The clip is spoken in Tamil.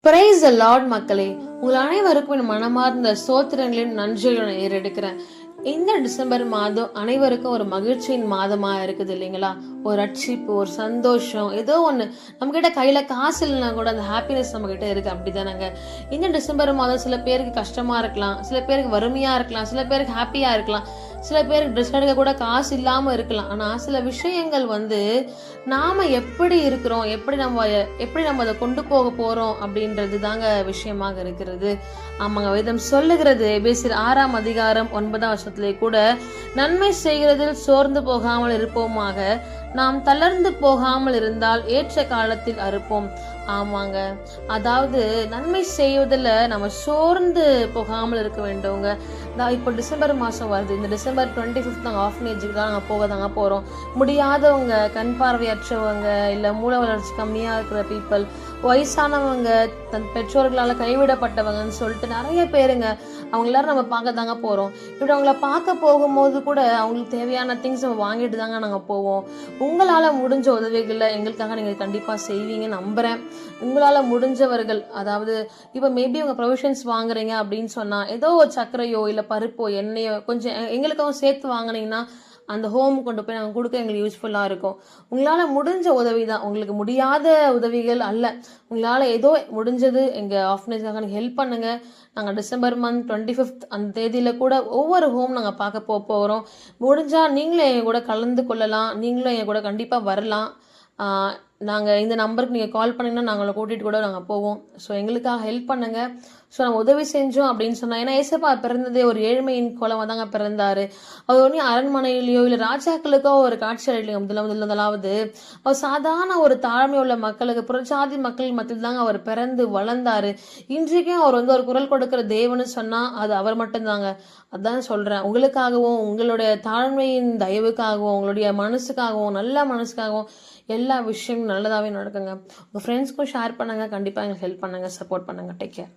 பிரைஸ் தி லார்ட் மக்களே, உங்கள் அனைவருக்கும் என் மனமார்ந்த ஸ்தோத்திரங்களையும் நன்றிகளை ஏறெடுக்கிறேன். இந்த டிசம்பர் மாதம் அனைவருக்கும் ஒரு மகிழ்ச்சியின் மாதமா இருக்குது இல்லைங்களா? ஒரு ரட்சிப்பு, ஒரு சந்தோஷம், ஏதோ ஒண்ணு நம்ம கிட்ட கையில காசு இல்லைன்னா கூட அந்த ஹாப்பினஸ் நம்ம கிட்ட இருக்கு. அப்படிதானங்க? இந்த டிசம்பர் மாதம் சில பேருக்கு கஷ்டமா இருக்கலாம், சில பேருக்கு வறுமையா இருக்கலாம், சில பேருக்கு ஹாப்பியா இருக்கலாம், சில பேருக்கு ட்ரெஸ் எடுக்க கூட காசு இல்லாம இருக்கலாம். ஆனா சில விஷயங்கள் நாம எப்படி இருக்கிறோம், எப்படி நம்ம அதை கொண்டு போக போறோம் அப்படின்றது தாங்க விஷயமாக இருக்கிறது. ஆமாங்க, வேதம் சொல்லுகிறது எபேசியர் 6ஆம் அதிகாரம் 9ஆம் வசனத்திலே கூட, நன்மை செய்கிறதில் சோர்ந்து போகாமல் இருப்போமாக, நாம் தளர்ந்து போகாமல் இருந்தால் ஏற்ற காலத்தில் அறுப்போம். ஆமாங்க, அதாவது நன்மை செய்வதில் நம்ம சோர்ந்து போகாமல் இருக்க வேண்டுங்க. இப்போ டிசம்பர் மாதம் வருது. இந்த டிசம்பர் 25 நாங்கள் ஆஃபனேஜுக்கு தான் நாங்கள் போக போகிறோம். முடியாதவங்க, கண் பார்வையற்றவங்க, இல்லை மூல வளர்ச்சி கம்மியாக இருக்கிற பீப்புள், வயசானவங்க, தன் பெற்றோர்களால் கைவிடப்பட்டவங்கன்னு சொல்லிட்டு நிறைய பேருங்க, அவங்க எல்லாரும் நம்ம பார்க்க தாங்க போகிறோம். இப்படி அவங்கள பார்க்க போகும்போது கூட அவங்களுக்கு தேவையான திங்ஸ் நம்ம வாங்கிட்டு தாங்க நாங்கள் போவோம். உங்களால் முடிஞ்ச உதவிகளை எங்களுக்காக நீங்கள் கண்டிப்பாக செய்வீங்க நம்புகிறேன். உங்களால் முடிஞ்சவர்கள், அதாவது இப்போ மேபி உங்கள் ப்ரொவிஷன்ஸ் வாங்குறீங்க அப்படின்னு சொன்னால், ஏதோ ஒரு சர்க்கரையோ இல்லை பருப்போ எண்ணெயோ கொஞ்சம் எங்களுக்கும் சேர்த்து வாங்கினீங்கன்னா அந்த ஹோம் கொண்டு போய் நாங்கள் கொடுக்க எங்களுக்கு யூஸ்ஃபுல்லாக இருக்கும். உங்களால் முடிஞ்ச உதவி தான், உங்களுக்கு முடியாத உதவிகள் அல்ல. உங்களால் ஏதோ முடிஞ்சது எங்கள் ஆஃபனேஜ்க்காக நீங்கள் ஹெல்ப் பண்ணுங்கள். நாங்கள் டிசம்பர் மந்த் 25 அந்த தேதியில் கூட ஒவ்வொரு ஹோம் நாங்கள் பார்க்க போகிறோம். முடிஞ்சால் நீங்களும் எங்கள் கூட கலந்து கொள்ளலாம், நீங்களும் எங்கள் கூட கண்டிப்பாக வரலாம். நாங்கள் இந்த நம்பருக்கு நீங்கள் கால் பண்ணிங்கன்னா நாங்களை கூட்டிகிட்டு கூட நாங்கள் போவோம். ஸோ எங்களுக்காக ஹெல்ப் பண்ணுங்கள். ஸோ நம்ம உதவி செஞ்சோம் அப்படின்னு சொன்னால், ஏன்னா ஏசப்பா பிறந்ததே ஒரு ஏழ்மையின் கோலமாக தாங்க பிறந்தார். அவர் ஒன்றும் அரண்மனையிலையோ இல்லை ராஜாக்களுக்கோ ஒரு காட்சி அளிக்கலைங்க. முதலாவது அவர் சாதாரண ஒரு தாழ்மை உள்ள மக்களுக்கு, புறஜாதி மக்கள் மத்தியில் தாங்க அவர் பிறந்து வளர்ந்தார். இன்றைக்கும் அவர் ஒரு குரல் கொடுக்குற தேவன்னு சொன்னால் அது அவர் மட்டும்தாங்க. அதான் சொல்கிறேன், உங்களுக்காகவும் உங்களுடைய தாழ்மையின் தயவுக்காகவும் உங்களுடைய மனசுக்காகவும் நல்ல மனசுக்காகவும் எல்லா விஷயமும் நல்லதாகவே நடக்குங்க. உங்கள் ஃப்ரெண்ட்ஸ்க்கும் ஷேர் பண்ணுங்கள். கண்டிப்பாக எங்களுக்கு ஹெல்ப் பண்ணுங்கள், சப்போர்ட் பண்ணுங்கள். Take care.